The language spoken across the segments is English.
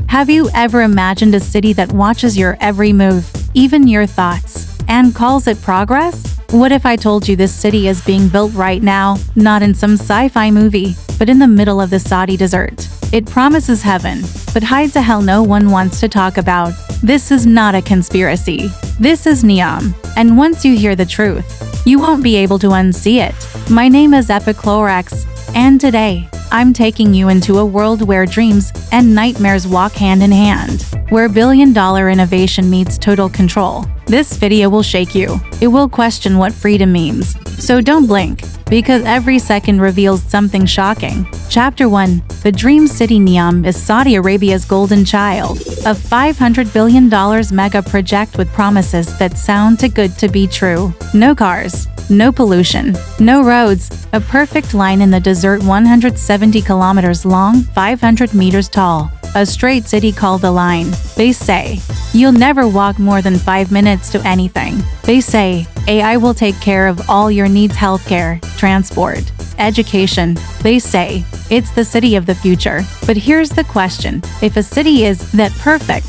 Have you ever imagined a city that watches your every move, even your thoughts, and calls it progress? What if I told you this city is being built right now, not in some sci-fi movie, but in the middle of the Saudi desert? It promises heaven, but hides a hell no one wants to talk about. This is not a conspiracy. This is NEOM, and once you hear the truth, you won't be able to unsee it. My name is EPICLOREX, and today, I'm taking you into a world where dreams and nightmares walk hand in hand, where billion-dollar innovation meets total control. This video will shake you. It will question what freedom means. So don't blink, because every second reveals something shocking. Chapter 1. The Dream City. NEOM is Saudi Arabia's golden child, a $500 billion mega project with promises that sound too good to be true. No cars, no pollution, no roads, a perfect line in the desert 170 kilometers long, 500 meters tall. A straight city called the Line. They say, you'll never walk more than 5 minutes to anything. They say, AI will take care of all your needs: healthcare, transport, education. They say, it's the city of the future. But here's the question: if a city is that perfect,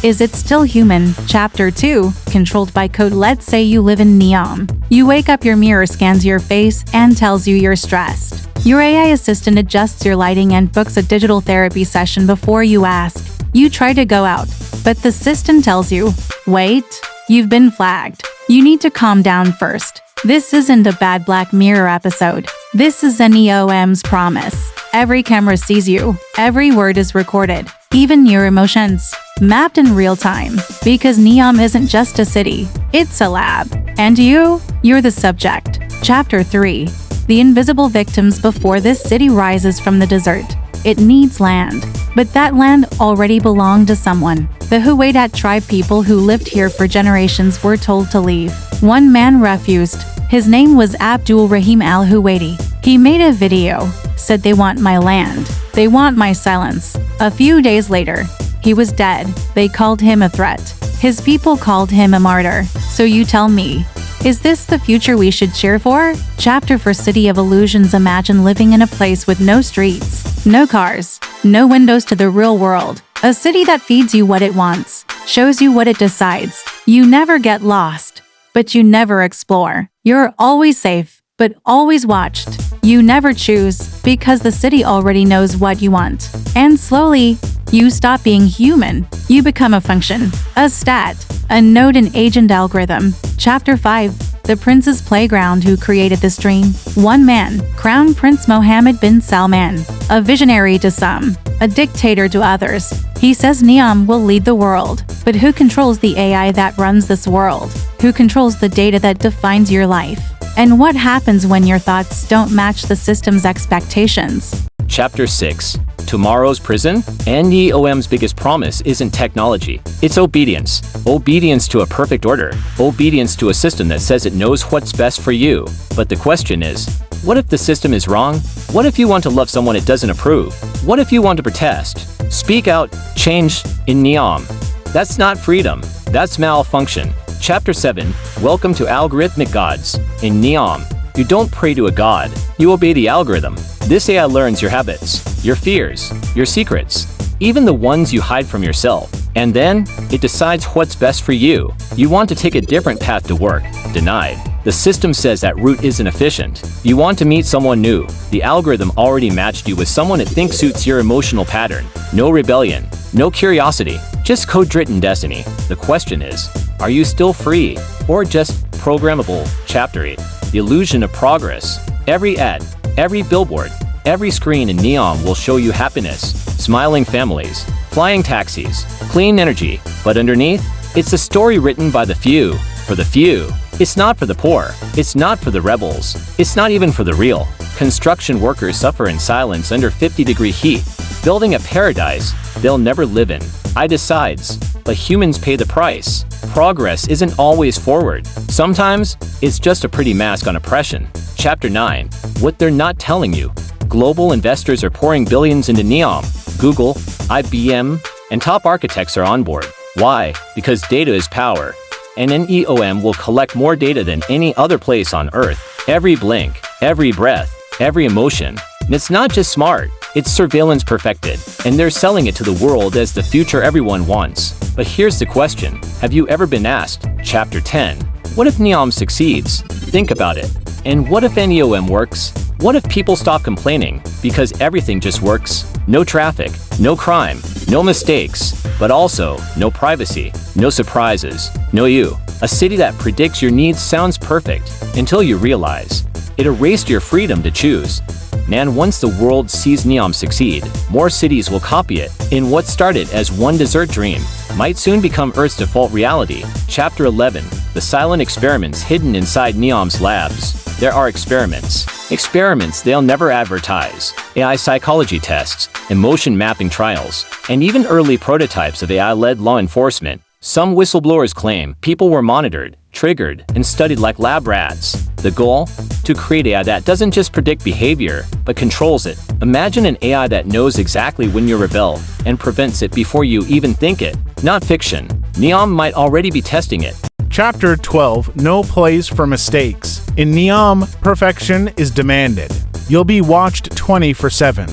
is it still human? Chapter 2. Controlled by code. Let's say you live in NEOM. You wake up, your mirror scans your face and tells you you're stressed. Your AI assistant adjusts your lighting and books a digital therapy session before you ask. You try to go out, but the system tells you, wait, you've been flagged. You need to calm down first. This isn't a bad Black Mirror episode. This is NEOM's promise. Every camera sees you. Every word is recorded. Even your emotions. Mapped in real time. Because NEOM isn't just a city. It's a lab. And you're the subject. Chapter 3. The invisible victims. Before this city rises from the desert, it needs land. But that land already belonged to someone. The Huwaidat tribe, people who lived here for generations, were told to leave. One man refused. His name was Abdul Rahim al-Huwaidi. He made a video, said, they want my land. They want my silence. A few days later, he was dead. They called him a threat. His people called him a martyr. So you tell me, is this the future we should cheer for? Chapter 4. City of Illusions. Imagine living in a place with no streets, no cars, no windows to the real world. A city that feeds you what it wants, shows you what it decides. You never get lost, but you never explore. You're always safe, but always watched. You never choose, because the city already knows what you want. And slowly, you stop being human. You become a function, a stat, a node, an agent algorithm. Chapter 5. The Prince's Playground. Who created this dream? One man, Crown Prince Mohammed bin Salman. A visionary to some, a dictator to others. He says NEOM will lead the world. But who controls the AI that runs this world? Who controls the data that defines your life? And what happens when your thoughts don't match the system's expectations? Chapter 6. Tomorrow's Prison. NEOM's biggest promise isn't technology. It's obedience. Obedience to a perfect order. Obedience to a system that says it knows what's best for you. But the question is, what if the system is wrong? What if you want to love someone it doesn't approve? What if you want to protest? Speak out, change in NEOM. That's not freedom. That's malfunction. Chapter 7. Welcome to Algorithmic Gods. In NEOM, you don't pray to a god. You obey the algorithm. This AI learns your habits, your fears, your secrets, even the ones you hide from yourself. And then, it decides what's best for you. You want to take a different path to work. Denied. The system says that route isn't efficient. You want to meet someone new. The algorithm already matched you with someone it thinks suits your emotional pattern. No rebellion. No curiosity. Just code-written destiny. The question is, are you still free? Or just programmable? Chapter 8. The Illusion of Progress. Every ad, every billboard, every screen in NEOM will show you happiness, smiling families, flying taxis, clean energy. But underneath, it's a story written by the few, for the few. It's not for the poor. It's not for the rebels. It's not even for the real. Construction workers suffer in silence under 50-degree heat, building a paradise they'll never live in. I decides, but humans pay the price. Progress isn't always forward. Sometimes, it's just a pretty mask on oppression. Chapter 9. What they're not telling you. Global investors are pouring billions into NEOM. Google, IBM, and top architects are on board. Why? Because data is power. And NEOM will collect more data than any other place on Earth. Every blink, every breath, every emotion. And it's not just smart, It's surveillance perfected, and they're selling it to the world as the future everyone wants. But here's the question. Have you ever been asked? Chapter 10. What if NEOM succeeds? Think about it. And what if NEOM works? What if people stop complaining because everything just works? No traffic, no crime, no mistakes, but also no privacy, no surprises, no you. A city that predicts your needs sounds perfect until you realize it erased your freedom to choose. Man, once the world sees NEOM succeed, more cities will copy it. In what started as one desert dream might soon become Earth's default reality. Chapter 11. The silent experiments hidden inside NEOM's labs. There are experiments they'll never advertise, AI psychology tests, emotion mapping trials, and even early prototypes of AI-led law enforcement. Some whistleblowers claim people were monitored, triggered, and studied like lab rats. The goal? To create AI that doesn't just predict behavior, but controls it. Imagine an AI that knows exactly when you rebel and prevents it before you even think it. Not fiction. NEOM might already be testing it. Chapter 12. No place for mistakes. In NEOM, perfection is demanded. You'll be watched 24/7.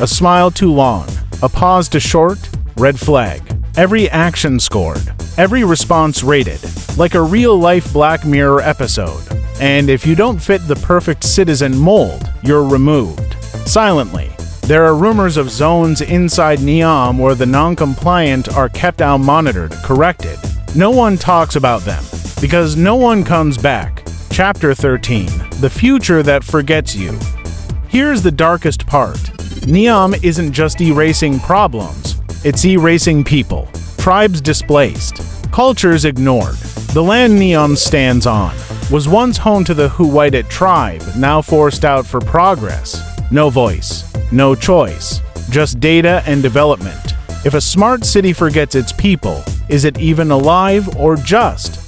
A smile too long, a pause too short, red flag. Every action scored, every response rated, like a real-life Black Mirror episode. And if you don't fit the perfect citizen mold, you're removed. Silently. There are rumors of zones inside NEOM where the non-compliant are kept out monitored, corrected. No one talks about them, because no one comes back. Chapter 13. The future that forgets you. Here's the darkest part. NEOM isn't just erasing problems, it's erasing people. Tribes displaced. Cultures ignored. The land NEOM stands on was once home to the Huidet tribe, now forced out for progress. No voice, no choice, just data and development. If a smart city forgets its people, is it even alive or just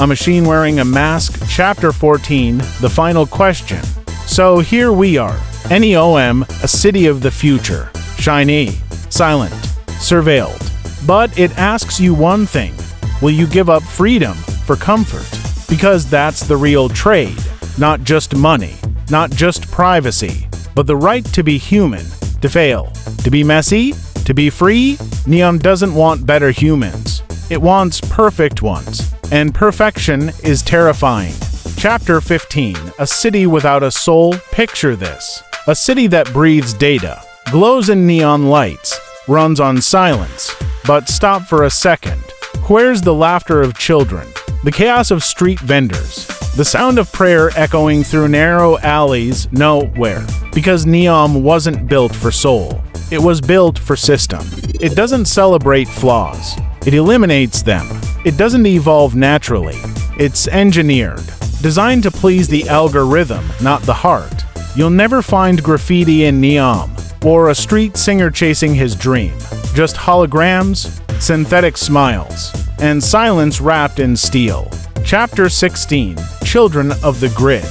a machine wearing a mask? Chapter 14. The final question. So here we are. NEOM, a city of the future. Shiny, silent, surveilled. But it asks you one thing. Will you give up freedom for comfort? Because that's the real trade. Not just money, not just privacy, but the right to be human, to fail, to be messy, to be free. NEOM doesn't want better humans. It wants perfect ones. And perfection is terrifying. Chapter 15. A city without a soul. Picture this. A city that breathes data, glows in neon lights, runs on silence. But stop for a second. Where's the laughter of children? The chaos of street vendors? The sound of prayer echoing through narrow alleys? Nowhere. Because NEOM wasn't built for soul. It was built for system. It doesn't celebrate flaws. It eliminates them. It doesn't evolve naturally. It's engineered. Designed to please the algorithm, not the heart. You'll never find graffiti in NEOM, or a street singer chasing his dream. Just holograms, synthetic smiles, and silence wrapped in steel. Chapter 16. Children of the Grid.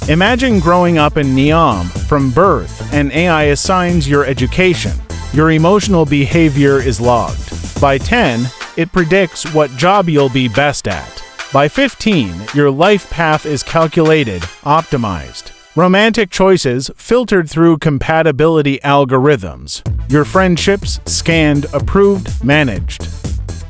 Imagine growing up in NEOM from birth, and AI assigns your education. Your emotional behavior is logged. By 10, it predicts what job you'll be best at. By 15, your life path is calculated, optimized. Romantic choices filtered through compatibility algorithms. Your friendships scanned, approved, managed.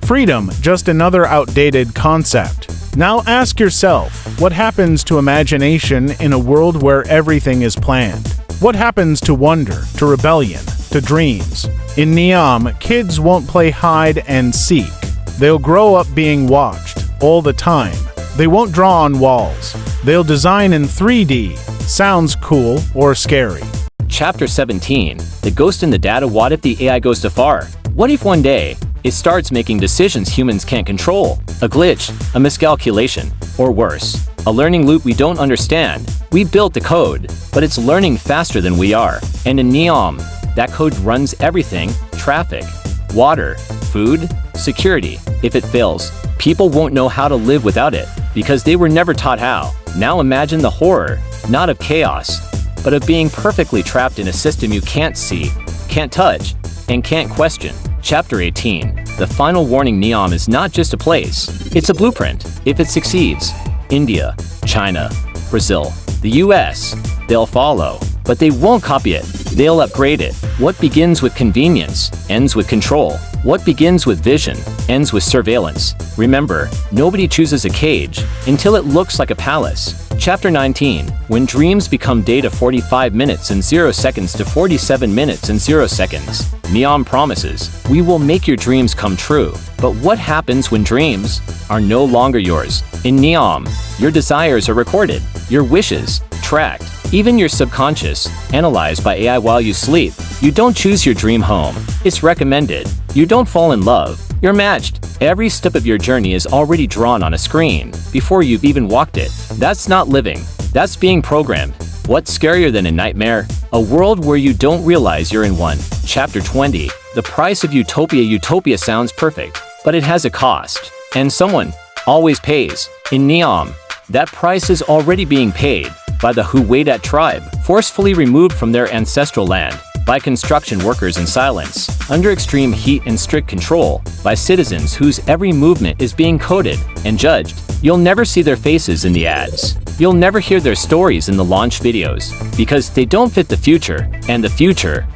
Freedom, just another outdated concept. Now ask yourself, what happens to imagination in a world where everything is planned? What happens to wonder, to rebellion, to dreams? In NEOM, kids won't play hide and seek. They'll grow up being watched all the time. They won't draw on walls. They'll design in 3D. Sounds cool or scary. Chapter 17. The ghost in the data. What if the AI goes too far? What if one day it starts making decisions humans can't control? A glitch, a miscalculation, or worse, a learning loop we don't understand. We built the code, but it's learning faster than we are. And in NEOM, that code runs everything: traffic, water, food, security. If it fails, people won't know how to live without it because they were never taught how. Now imagine the horror, not of chaos, but of being perfectly trapped in a system you can't see, can't touch, and can't question. Chapter 18. The final warning. NEOM is not just a place, it's a blueprint. If it succeeds, India, China, Brazil, the US, they'll follow, but they won't copy it. they'll upgrade it. What begins with convenience ends with control. What begins with vision ends with surveillance. Remember, nobody chooses a cage until it looks like a palace. Chapter 19. When dreams become data, 45 minutes and 0 seconds to 47 minutes and 0 seconds. NEOM promises, we will make your dreams come true. But what happens when dreams are no longer yours? In NEOM, your desires are recorded, your wishes tracked, even your subconscious analyzed by AI while you sleep. You don't choose your dream home, it's recommended. You don't fall in love, you're matched. Every step of your journey is already drawn on a screen before you've even walked it. That's not living, that's being programmed. What's scarier than a nightmare? A world where you don't realize you're in one. Chapter 20. The price of utopia. Utopia sounds perfect, but it has a cost. And someone always pays. In NEOM, that price is already being paid by the Huwadat tribe, forcefully removed from their ancestral land, by construction workers in silence, under extreme heat and strict control, by citizens whose every movement is being coded and judged. You'll never see their faces in the ads. You'll never hear their stories in the launch videos, because they don't fit the future, and the future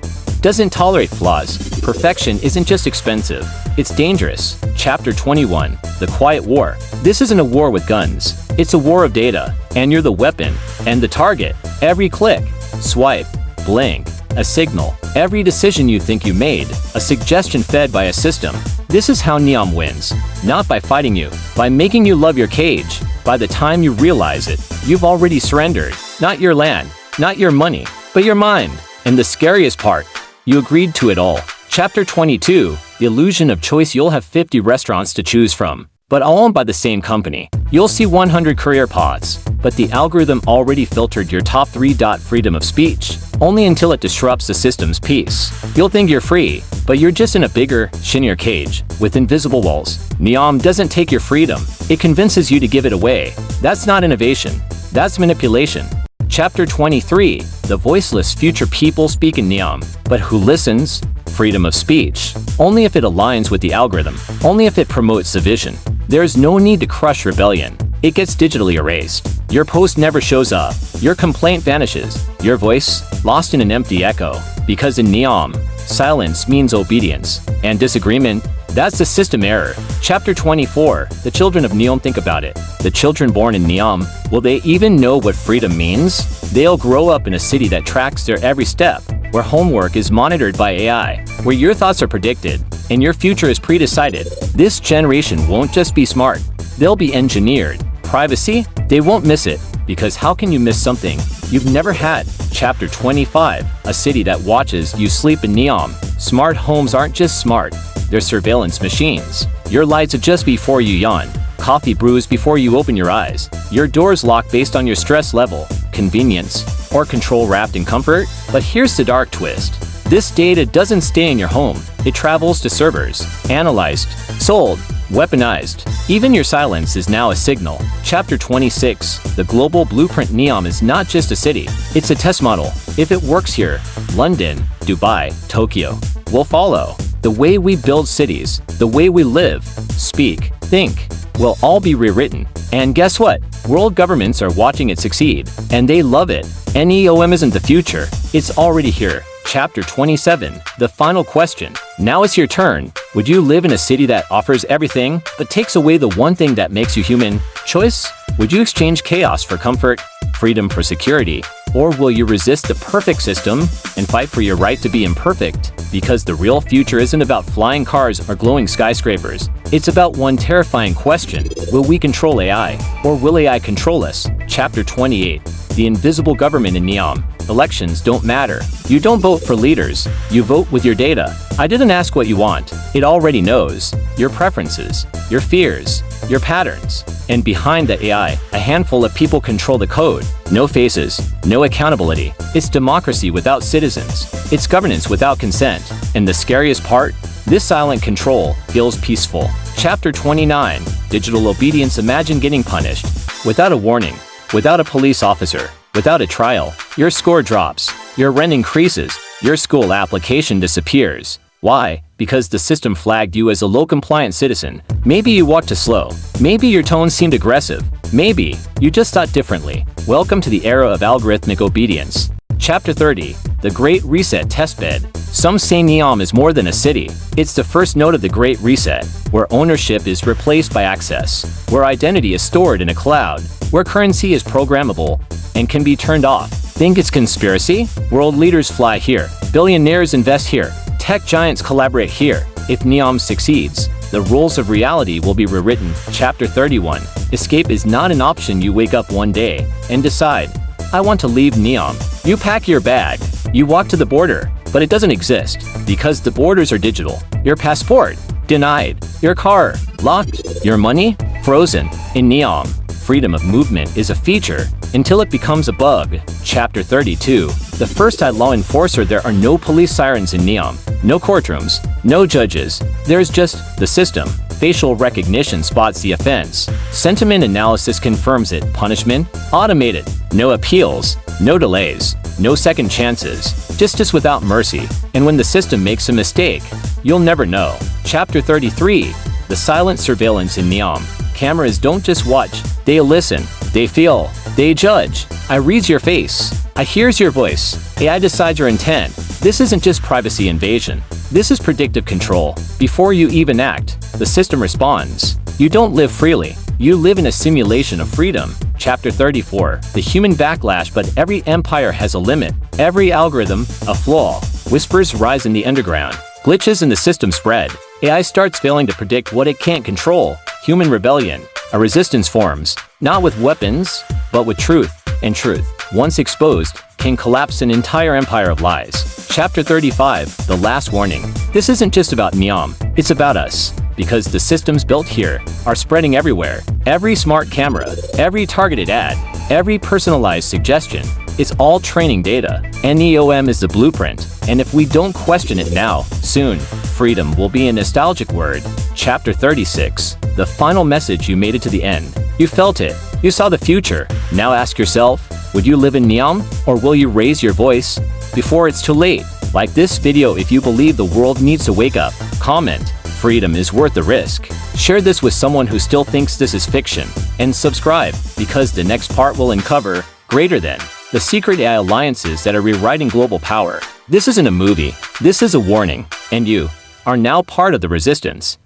doesn't tolerate flaws. Perfection isn't just expensive, it's dangerous. Chapter 21. The Quiet War. This isn't a war with guns. It's a war of data, and you're the weapon and the target. Every click, swipe, blink, a signal. Every decision you think you made, a suggestion fed by a system. This is how NEOM wins. Not by fighting you, by making you love your cage. By the time you realize it, you've already surrendered. Not your land, not your money, but your mind. And the scariest part, you agreed to it all. Chapter 22. The illusion of choice. You'll have 50 restaurants to choose from, but all owned by the same company. You'll see 100 career paths, but the algorithm already filtered your top 3. Freedom of speech, only until it disrupts the system's peace. You'll think you're free, but you're just in a bigger, shinier cage, with invisible walls. NEOM doesn't take your freedom, it convinces you to give it away. That's not innovation, that's manipulation. Chapter 23. The voiceless future. People speak in NEOM, but who listens? Freedom of speech, only if it aligns with the algorithm, only if it promotes the vision. There's no need to crush rebellion. It gets digitally erased. Your post never shows up. Your complaint vanishes. Your voice, lost in an empty echo. Because in NEOM, silence means obedience. And disagreement, that's a system error. Chapter 24. The children of NEOM. Think about it. The children born in NEOM, will they even know what freedom means? They'll grow up in a city that tracks their every step, where homework is monitored by AI, where your thoughts are predicted, and your future is pre-decided. This generation won't just be smart, they'll be engineered. Privacy? They won't miss it, because how can you miss something you've never had? Chapter 25. A city that watches you sleep. In NEOM, smart homes aren't just smart, they're surveillance machines. Your lights adjust before you yawn. Coffee brews before you open your eyes. Your doors lock based on your stress level, convenience, or control wrapped in comfort. But here's the dark twist. This data doesn't stay in your home. It travels to servers, analyzed, sold, weaponized. Even your silence is now a signal. Chapter 26. The global blueprint. NEOM is not just a city, it's a test model. If it works here, London, Dubai, Tokyo will follow. The way we build cities, the way we live, speak, think, will all be rewritten. And guess what? World governments are watching it succeed, and they love it. NEOM isn't the future, it's already here. Chapter 27. The final question. Now it's your turn. Would you live in a city that offers everything, but takes away the one thing that makes you human? Choice? Would you exchange chaos for comfort, freedom for security, or will you resist the perfect system and fight for your right to be imperfect? Because the real future isn't about flying cars or glowing skyscrapers. It's about one terrifying question. Will we control AI, or will AI control us? Chapter 28. The invisible government. In NEOM, elections don't matter. You don't vote for leaders, you vote with your data. I didn't ask what you want. It already knows. Your preferences, your fears, your patterns. And behind the AI, a handful of people control the code. No faces, no accountability. It's democracy without citizens. It's governance without consent. And the scariest part? This silent control feels peaceful. Chapter 29. Digital obedience. Imagine getting punished without a warning, without a police officer, without a trial. Your score drops, your rent increases, your school application disappears. Why? Because the system flagged you as a low-compliant citizen. Maybe you walked too slow. Maybe your tone seemed aggressive. Maybe you just thought differently. Welcome to the era of algorithmic obedience. Chapter 30. the Great Reset testbed. Some say NEOM is more than a city. It's the first node of the Great Reset, where ownership is replaced by access, where identity is stored in a cloud, where currency is programmable and can be turned off. Think it's conspiracy? World leaders fly here. Billionaires invest here. Tech giants collaborate here. If NEOM succeeds, the rules of reality will be rewritten. Chapter 31. Escape is not an option. You wake up one day and decide, I want to leave NEOM. You pack your bag. You walk to the border, but it doesn't exist because the borders are digital. Your passport, denied. Your car, locked. Your money, frozen. In NEOM, freedom of movement is a feature until it becomes a bug. Chapter 32. The first-time law enforcer. There are no police sirens in NEOM. No courtrooms. No judges. There's just the system. Facial recognition spots the offense. Sentiment analysis confirms it. Punishment? Automated. No appeals. No delays. No second chances. Justice without mercy. And when the system makes a mistake, you'll never know. Chapter 33. The silent surveillance in NEOM. Cameras don't just watch. They listen. They feel. They judge. I reads your face. I hears your voice. AI decides your intent. This isn't just privacy invasion. This is predictive control. Before you even act, the system responds. You don't live freely. You live in a simulation of freedom. Chapter 34. The human backlash. But every empire has a limit. Every algorithm, a flaw. Whispers rise in the underground. Glitches in the system spread. AI starts failing to predict what it can't control. Human rebellion. A resistance forms, not with weapons, but with truth. And truth, once exposed, can collapse an entire empire of lies. Chapter 35. The last warning. This isn't just about NEOM, it's about us. Because the systems built here are spreading everywhere. Every smart camera, every targeted ad, every personalized suggestion, it's all training data. NEOM is the blueprint, and if we don't question it now, soon, freedom will be a nostalgic word. Chapter 36. The final message. You made it to the end. You felt it. You saw the future. Now ask yourself, would you live in NEOM, or will you raise your voice before it's too late? Like this video if you believe the world needs to wake up. Comment, freedom is worth the risk. Share this with someone who still thinks this is fiction. And subscribe, because the next part will uncover greater than the secret AI alliances that are rewriting global power. This isn't a movie. This is a warning. And you are now part of the resistance.